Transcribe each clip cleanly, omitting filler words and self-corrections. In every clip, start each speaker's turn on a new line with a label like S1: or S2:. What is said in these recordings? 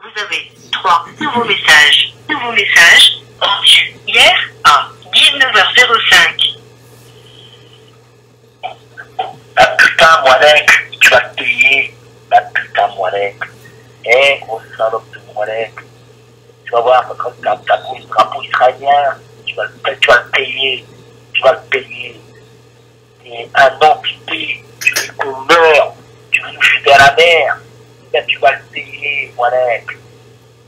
S1: Vous avez 3 nouveaux messages. Nouveaux messages reçus hier à 19h05.
S2: La putain, Moalek, tu vas te payer. La putain, Moalek. Eh, gros salope de Moalek. Tu vas voir, quand tu as le drapeau israélien, tu vas le payer. Tu vas le payer. Et un entité, tu veux qu'on meure, tu veux nous jeter à la mer. Ben, tu vas le payer, Moalek. Tu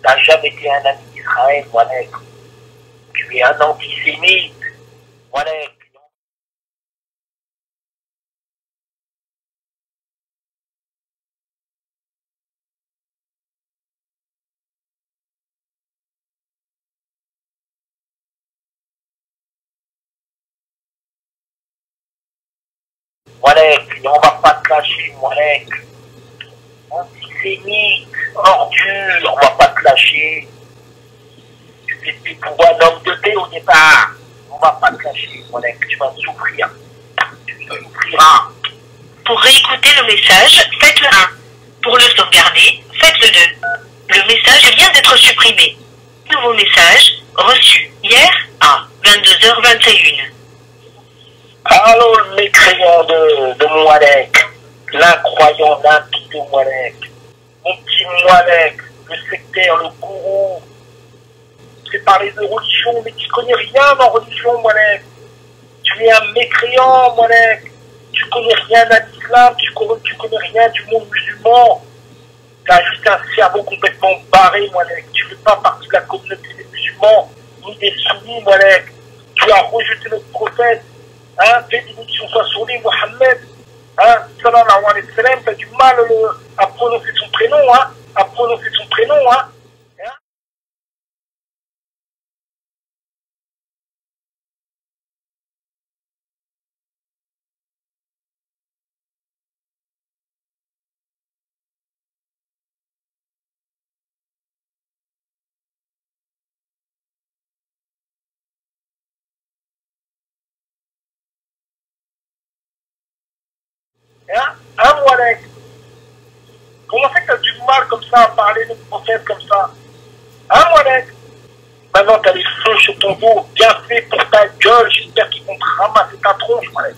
S2: n'as jamais été un ami d'Israël, Moalek. Tu es un antisémite, Moalek. Moalek, on va pas te lâcher, Moalek. Antisémite, ordure, on va pas te lâcher. Tu étais pour un homme de paix au départ. On va pas te lâcher, Moalek, tu vas souffrir. Tu souffriras.
S1: Pour réécouter le message, faites le 1. Pour le sauvegarder, faites le 2. Le message vient d'être supprimé. Nouveau message reçu hier à 22h21.
S2: Allô, le mécréant de Moalek, l'incroyant limpide de Moalek, mon petit Moalek, le sectaire, le gourou, c'est parler de religion, mais tu connais rien en religion, Moalek. Tu es un mécréant, Moalek. Tu connais rien à l'islam, tu connais rien du monde musulman. Tu as juste un cerveau complètement barré, Moalek. Tu ne fais pas partie de la communauté des musulmans, ni des sunnis, Moalek. Tu as rejeté notre prophète. Hein, bénédiction soit sur lui, Mohammed. Hein, sallallahu alayhi wa sallam, t'as du mal à prononcer son prénom, hein, à prononcer son prénom, hein. Hein, Moalek? Comment fait que t'as du mal comme ça à parler de prophète comme ça? Hein, Moalek? Maintenant, t'as les feux sur ton dos, bien fait pour ta gueule. J'espère qu'ils vont te ramasser ta tronche, Moalek.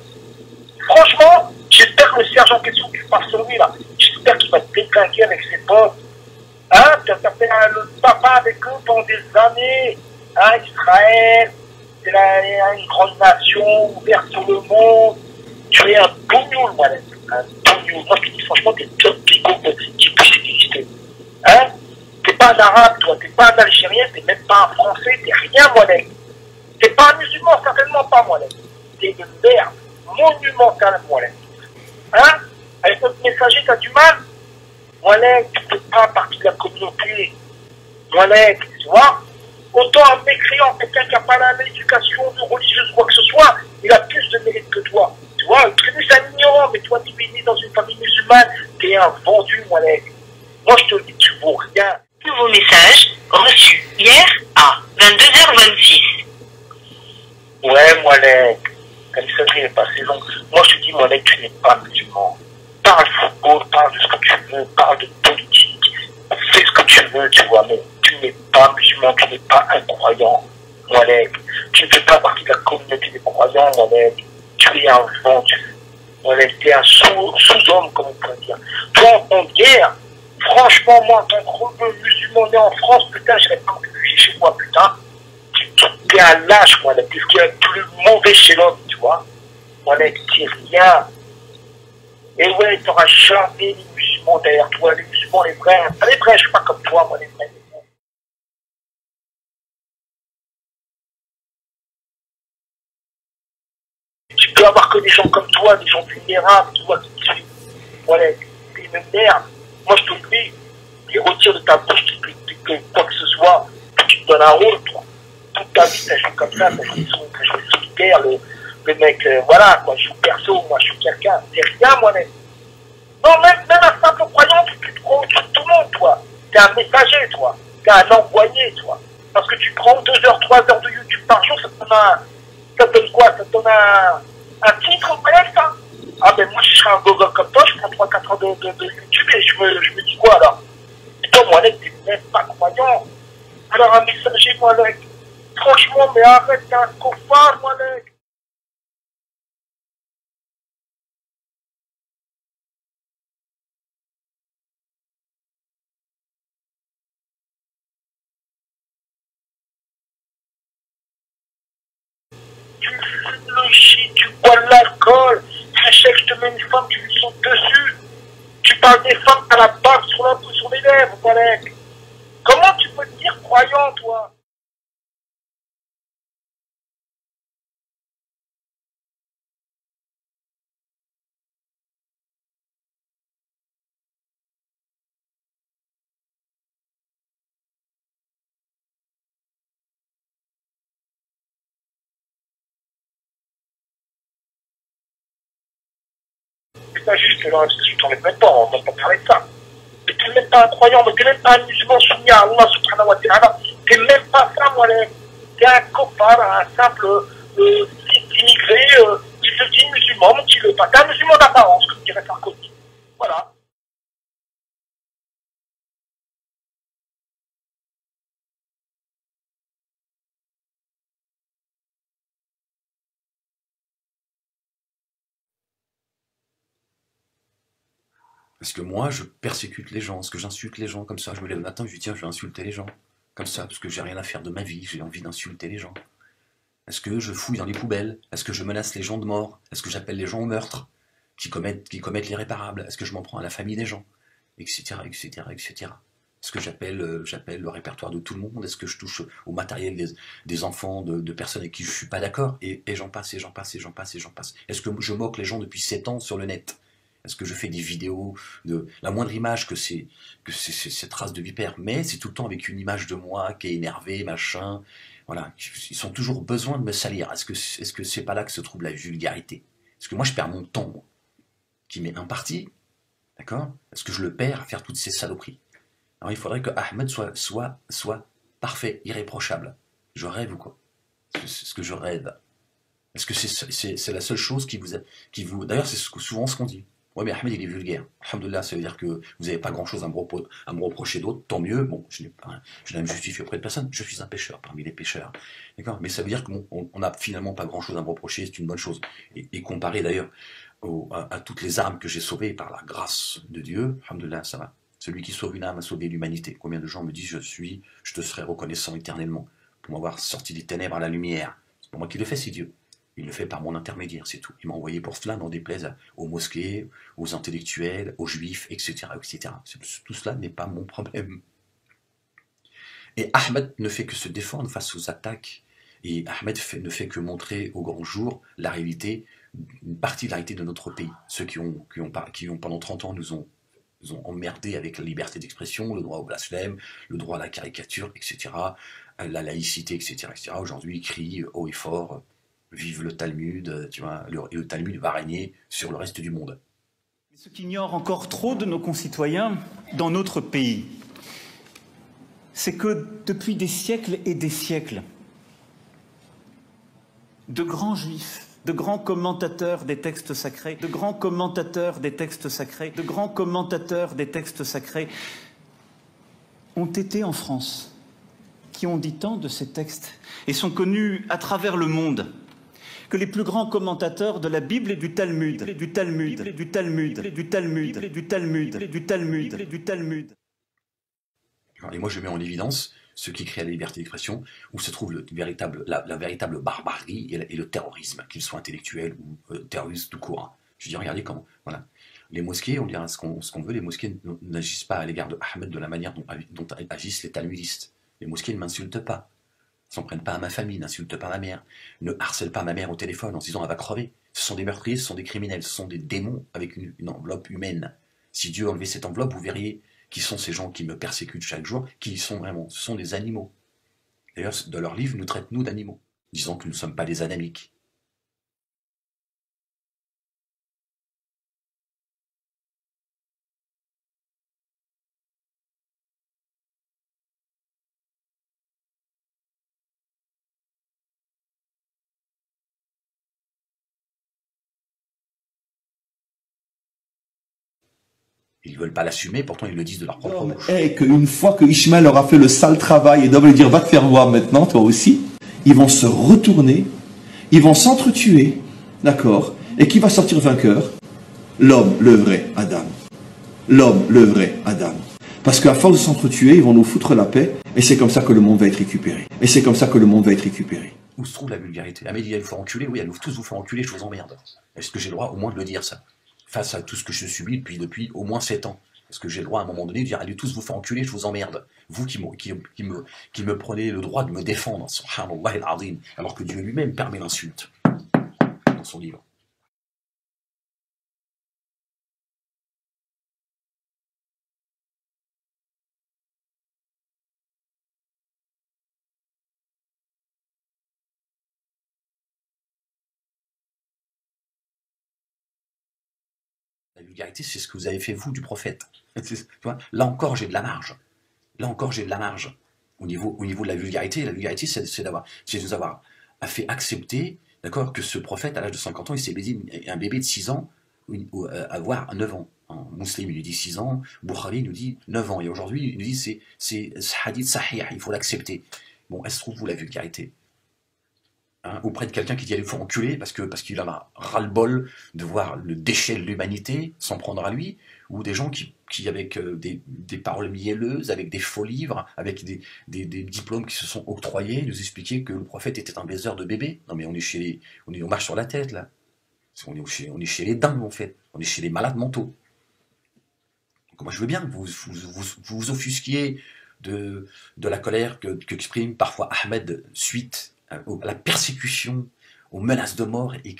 S2: Franchement, j'espère que le sergent en question que tu parles sur lui, là, j'espère qu'il va te déclinquer avec ses potes. Hein, tu as fait le papa avec eux pendant des années. Hein, Israël, c'est une grande nation ouverte sur le monde. Tu es un bougnoul, Moalek. Un bougnoul. Moi, je te dis franchement, t'es le pire pigot qui puisse exister. Hein? T'es pas un arabe, toi. T'es pas un algérien. T'es même pas un français. T'es rien, Moalek. T'es pas un musulman, certainement pas, Moalek. T'es une merde monumentale, Moalek. Hein? Avec notre messager, t'as du mal? Moalek, tu fais pas partie de la communauté. Moalek, tu vois? Autant un mécréant, quelqu'un qui n'a pas l'éducation religieuse ou quoi que ce soit, il a plus de mérite que toi. Tu vois, le tribut c'est un ignorant, mais toi, tu es né dans une famille musulmane, t'es un vendu, Moalek. Moi, je te dis, tu vaux rien.
S1: Nouveau message reçu hier à 22h26.
S2: Ouais, Moalek, comme ça, il est passé long. Moi, je te dis, Moalek, tu n'es pas musulman. Parle football, parle de ce que tu veux, parle de politique, fais ce que tu veux, tu vois, mais tu n'es pas musulman, tu n'es pas un croyant, Moalek. Tu ne fais pas partie de la communauté des croyants, Moalek. Tu es un vendu. Moalek, tu es un sous-homme, comme on peut dire. Toi, en temps de guerre, franchement, moi, en tant que rebeu musulman né en France, putain, je serais pas réfugié chez moi, putain. Tu es un lâche, Moalek. C'est ce qu'il y a de plus mauvais chez l'homme, tu vois. Moalek, tu es rien. Et ouais, tu n'auras jamais les musulmans derrière toi, les musulmans, les vrais. Les vrais, je suis pas comme toi, moi, les vrais. Tu peux avoir que des gens comme toi, des gens vulnérables, tu vois, qui te suivent. Voilà, t'es une merde. Moi, je te le dis, et retire de ta bouche que quoi que ce soit, que tu te donnes un rôle, toi. Toute ta vie, t'as joué comme ça, t'as joué solitaire, le mec, voilà, quoi, je suis perso, moi, je suis quelqu'un. C'est rien, moi, mec. Non, même un simple croyant, tu te prends au-dessus de tout le monde, toi. T'es un messager, toi. T'es un envoyé, toi. Parce que tu prends 2 heures, 3 heures de YouTube par jour, ça te donne quoi? Ça te donne un titre, bref, ça. Ah, ben moi, je serais un gogol comme toi, je prends 3-4 heures de YouTube et je me dis quoi, alors? Et toi, moi, t'es croyant. Alors un messager, Moalek. Franchement, mais arrête, t'es un cofard, Moalek. Tu fumes le shit, tu bois de l'alcool. Tu sais que je te mets une femme, tu lui sautes dessus. Tu parles des femmes à la barbe sur les lèvres, Moalek. Comment tu peux te dire croyant, toi? C'est pas juste que là, je t'enlève même pas, on va pas parler de ça. Mais t'es même pas un croyant, mais t'es même pas un musulman soumis à Allah subhanahu wa ta'ala. T'es même pas ça, moi, t'es un copain, un simple immigré qui se dit musulman, mais qui le pas. T'es un musulman d'apparence, comme dirait Sarkozy. Voilà.
S3: Parce que moi, je persécute les gens, parce que j'insulte les gens, comme ça, je me lève le matin, je dis tiens, je vais insulter les gens. Comme ça, parce que j'ai rien à faire de ma vie, j'ai envie d'insulter les gens. Est-ce que je fouille dans les poubelles? Est-ce que je menace les gens de mort? Est-ce que j'appelle les gens au meurtre qui commettent l'irréparable? Est-ce que je m'en prends à la famille des gens? Etc., etc., etc. Est-ce que j'appelle le répertoire de tout le monde? Est-ce que je touche au matériel des enfants, de personnes avec qui je suis pas d'accord? Et j'en passe, et j'en passe, et j'en passe, et j'en passe. Est-ce que je moque les gens depuis 7 ans sur le net? Est-ce que je fais des vidéos de la moindre image que c'est cette race de vipère, mais c'est tout le temps avec une image de moi qui est énervé, machin. Voilà, ils ont toujours besoin de me salir. Est-ce que c'est pas là que se trouve la vulgarité? Parce que moi je perds mon temps, moi, qui m'est imparti, d'accord? Est-ce que je le perds à faire toutes ces saloperies? Alors il faudrait que Ahmed soit parfait, irréprochable. Je rêve ou quoi? C'est ce que je rêve. Est-ce que c'est la seule chose qui vous. D'ailleurs, c'est souvent ce qu'on dit. Ouais, mais Ahmed, il est vulgaire. Alhamdoulilah, ça veut dire que vous n'avez pas grand-chose à me reprocher d'autre, tant mieux. Bon, je n'ai me justifier auprès de personne. Je suis un pêcheur parmi les pêcheurs. D'accord? Mais ça veut dire qu'on n'a finalement pas grand-chose à me reprocher, c'est une bonne chose. Et comparé d'ailleurs à toutes les âmes que j'ai sauvées par la grâce de Dieu, alhamdoulilah, ça va. Celui qui sauve une âme a sauvé l'humanité. Combien de gens me disent je te serai reconnaissant éternellement pour m'avoir sorti des ténèbres à la lumière. C'est pour moi qui le fais, c'est Dieu. Il le fait par mon intermédiaire, c'est tout. Il m'a envoyé pour cela, n'en déplaise aux mosquées, aux intellectuels, aux juifs, etc. etc. Tout cela n'est pas mon problème. Et Ahmed ne fait que se défendre face aux attaques. Et Ahmed ne fait que montrer au grand jour la réalité, une partie de la réalité de notre pays. Ceux qui ont pendant 30 ans nous ont emmerdés avec la liberté d'expression, le droit au blasphème, le droit à la caricature, etc., la laïcité, etc., etc. Aujourd'hui, ils crient haut et fort, vive le Talmud, tu vois, et le Talmud va régner sur le reste du monde.
S4: Ce qu'ignorent encore trop de nos concitoyens dans notre pays, c'est que depuis des siècles et des siècles, de grands juifs, de grands commentateurs des textes sacrés, de grands commentateurs des textes sacrés, de grands commentateurs des textes sacrés ont été en France, qui ont dit tant de ces textes et sont connus à travers le monde, que les plus grands commentateurs de la Bible et du Talmud, du Talmud, du Talmud, du Talmud, du Talmud, du Talmud, du Talmud.
S3: Et moi, je mets en évidence ceux qui créent la liberté d'expression, où se trouve la véritable barbarie et le terrorisme, qu'ils soient intellectuels ou terroristes tout court. Hein. Je dis, regardez comment, voilà. Les mosquées, on dira ce qu'on veut, les mosquées n'agissent pas à l'égard de Ahmed de la manière dont agissent les talmudistes. Les mosquées ne m'insultent pas, ne s'en prennent pas à ma famille, n'insultent pas ma mère, ne harcèlent pas ma mère au téléphone en se disant elle va crever. Ce sont des meurtriers, ce sont des criminels, ce sont des démons avec une enveloppe humaine. Si Dieu enlevait cette enveloppe, vous verriez qui sont ces gens qui me persécutent chaque jour, qui sont vraiment, ce sont des animaux. D'ailleurs, dans leur livre, nous traitent nous d'animaux, disant que nous ne sommes pas des adamiques. Ils ne veulent pas l'assumer, pourtant ils le disent de leur propre bouche.
S5: Et qu'une fois que Ishmael leur a fait le sale travail et doivent lui dire va te faire voir maintenant, toi aussi, ils vont se retourner, ils vont s'entretuer, d'accord? Et qui va sortir vainqueur? L'homme, le vrai Adam. L'homme, le vrai Adam. Parce qu'à force de s'entretuer, ils vont nous foutre la paix, et c'est comme ça que le monde va être récupéré. Et c'est comme ça que le monde va être récupéré.
S3: Où se trouve la vulgarité? Ah mais il dit, elle vous faire enculer, oui, elle vous tous vous faire enculer, je vous emmerde. Est-ce que j'ai le droit au moins de le dire ça? Face à tout ce que je subis depuis au moins 7 ans. Est-ce que j'ai le droit à un moment donné de dire, allez tous vous faire enculer, je vous emmerde? Vous qui me prenez le droit de me défendre, subhanallah al-azim, alors que Dieu lui-même permet l'insulte dans son livre. La vulgarité, c'est ce que vous avez fait, vous, du prophète. Tu vois, là encore, j'ai de la marge. Là encore, j'ai de la marge. Au niveau de la vulgarité, c'est de nous avoir fait accepter, d'accord, que ce prophète, à l'âge de 50 ans, il s'est baisé un bébé de 6 ans, avoir 9 ans. En Muslim, il nous dit 6 ans, Bukhari nous dit 9 ans. Et aujourd'hui, il nous dit c'est hadith sahih, il faut l'accepter. Bon, est-ce que trouve-vous la vulgarité? Auprès de quelqu'un qui dit allez vous faire enculer parce qu'il en a ras-le-bol de voir le déchet de l'humanité s'en prendre à lui, ou des gens qui avec des paroles mielleuses, avec des faux livres, avec des diplômes qui se sont octroyés, nous expliquaient que le prophète était un baiseur de bébés. Non mais on marche sur la tête là. On est chez les dingues en fait, on est chez les malades mentaux. Donc moi je veux bien que vous offusquiez de la colère qu'exprime parfois Ahmed suite à la persécution, aux menaces de mort et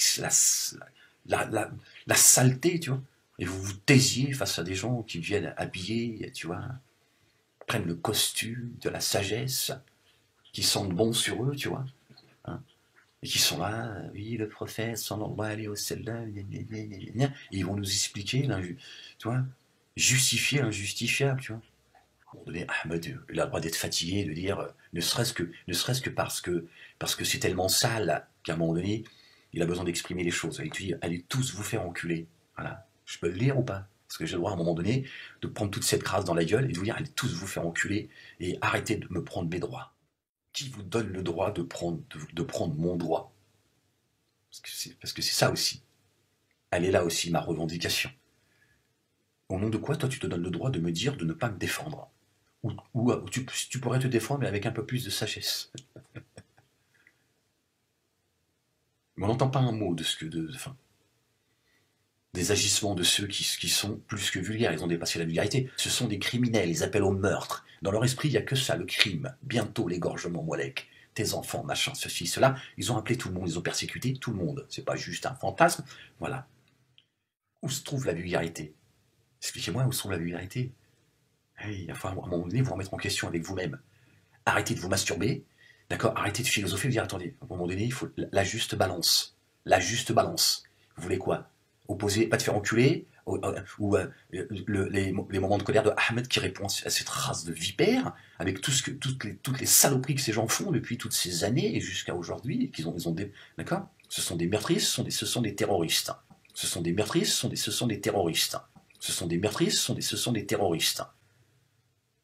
S3: la saleté, tu vois. Et vous vous taisiez face à des gens qui viennent habillés, tu vois, prennent le costume de la sagesse, qui sentent bon sur eux, tu vois, hein, et qui sont là, oui, le prophète, sallallahu alayhi wa sallam, et ils vont nous expliquer, tu vois, justifier l'injustifiable, tu vois. À un moment donné, Ahmed, il a le droit d'être fatigué, de dire, ne serait-ce que parce que c'est tellement sale qu'à un moment donné, il a besoin d'exprimer les choses. Il te dit, allez tous vous faire enculer. Voilà. Je peux le lire ou pas? Parce que j'ai le droit à un moment donné de prendre toute cette grâce dans la gueule et de vous dire, allez tous vous faire enculer et arrêtez de me prendre mes droits. Qui vous donne le droit de prendre mon droit? Parce que c'est ça aussi. Elle est là aussi, ma revendication. Au nom de quoi, toi, tu te donnes le droit de me dire de ne pas me défendre? Ou tu pourrais te défendre, mais avec un peu plus de sagesse. Mais on n'entend pas un mot des agissements de ceux qui sont plus que vulgaires. Ils ont dépassé la vulgarité. Ce sont des criminels, ils appellent au meurtre. Dans leur esprit, il n'y a que ça, le crime. Bientôt l'égorgement, Molek. Tes enfants, machin, ceci, cela. Ils ont appelé tout le monde, ils ont persécuté tout le monde. C'est pas juste un fantasme. Voilà. Où se trouve la vulgarité? Expliquez-moi où se trouve la vulgarité. Il va falloir à un moment donné vous remettre en question avec vous-même. Arrêtez de vous masturber, d'accord? Arrêtez de philosopher et de dire attendez, à un moment donné, il faut la juste balance. La juste balance. Vous voulez quoi? Opposer, pas te faire enculer, ou les moments de colère de Ahmed qui répond à cette race de vipères, avec toutes les saloperies que ces gens font depuis toutes ces années et jusqu'à aujourd'hui, d'accord? Ce sont des meurtriers, ce sont des terroristes. Ce sont des meurtriers, ce sont des terroristes. Ce sont des meurtriers, ce sont des terroristes.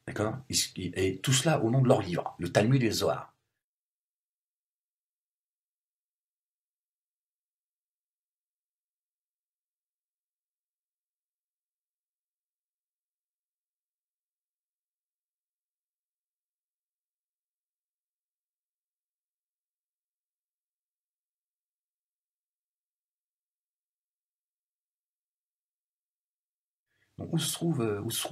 S3: D'accord? Et tout cela au nom de leur livre, le Talmud et le Zohar. Donc où se trouve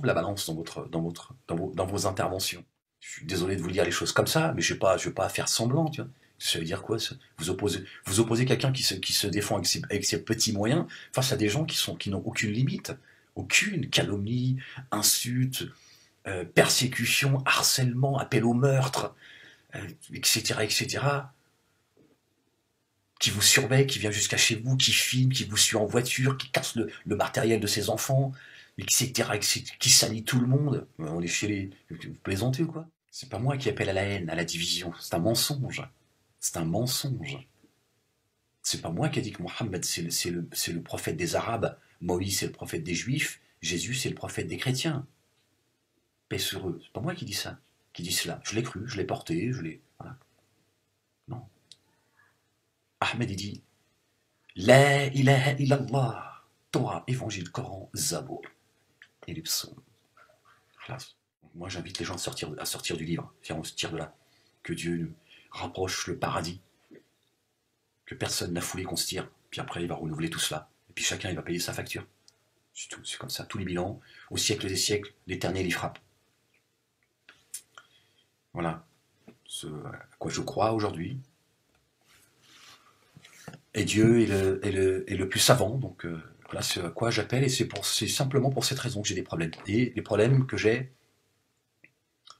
S3: la balance dans vos interventions? Je suis désolé de vous dire les choses comme ça, mais je vais pas faire semblant, tu vois. Ça veut dire quoi? Vous opposez quelqu'un qui se défend avec ses petits moyens face à des gens qui n'ont aucune limite, aucune calomnie, insulte, persécution, harcèlement, appel au meurtre, etc., etc. Qui vous surveille, qui vient jusqu'à chez vous, qui filme, qui vous suit en voiture, qui casse le matériel de ses enfants, etc., qui salit tout le monde. On est chez les... Vous plaisantez ou quoi? C'est pas moi qui appelle à la haine, à la division. C'est un mensonge. C'est un mensonge. C'est pas moi qui ai dit que Mohammed c'est le prophète des Arabes, Moïse c'est le prophète des Juifs, Jésus, c'est le prophète des chrétiens. Paix sur eux. C'est pas moi qui dis ça, qui dis cela. Je l'ai cru, je l'ai porté, je l'ai... Voilà. Non. Ahmed, il dit La ilaha illallah, Torah, Évangile, Coran, Zabour et les psaumes. Moi, j'invite les gens à sortir du livre. On se tire de là. Que Dieu nous rapproche le paradis. Que personne n'a foulé qu'on se tire. Puis après, il va renouveler tout cela. Et puis chacun, il va payer sa facture. C'est tout. C'est comme ça. Tous les bilans, au siècle des siècles, l'Éternel y frappe. Voilà. Ce à quoi je crois aujourd'hui. Et Dieu est le plus savant. Donc voilà ce à quoi j'appelle. Et c'est simplement pour cette raison que j'ai des problèmes. Et les problèmes que j'ai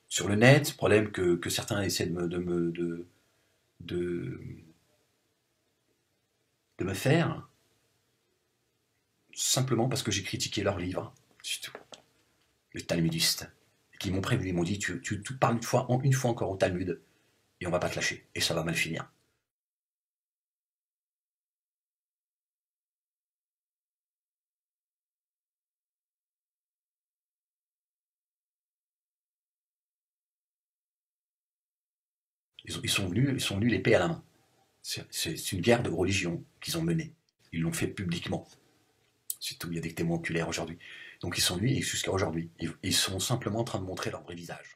S3: sur le net, problèmes que certains essaient de me faire, simplement parce que j'ai critiqué leurs livres, c'est tout. Les talmudistes, qui m'ont prévenu, ils m'ont dit, tu parles une fois encore au Talmud, et on va pas te lâcher, et ça va mal finir. Ils sont venus l'épée à la main. C'est une guerre de religion qu'ils ont menée. Ils l'ont fait publiquement. C'est tout, il y a des témoins oculaires aujourd'hui. Donc ils sont venus et jusqu'à aujourd'hui. Ils sont simplement en train de montrer leur vrai visage.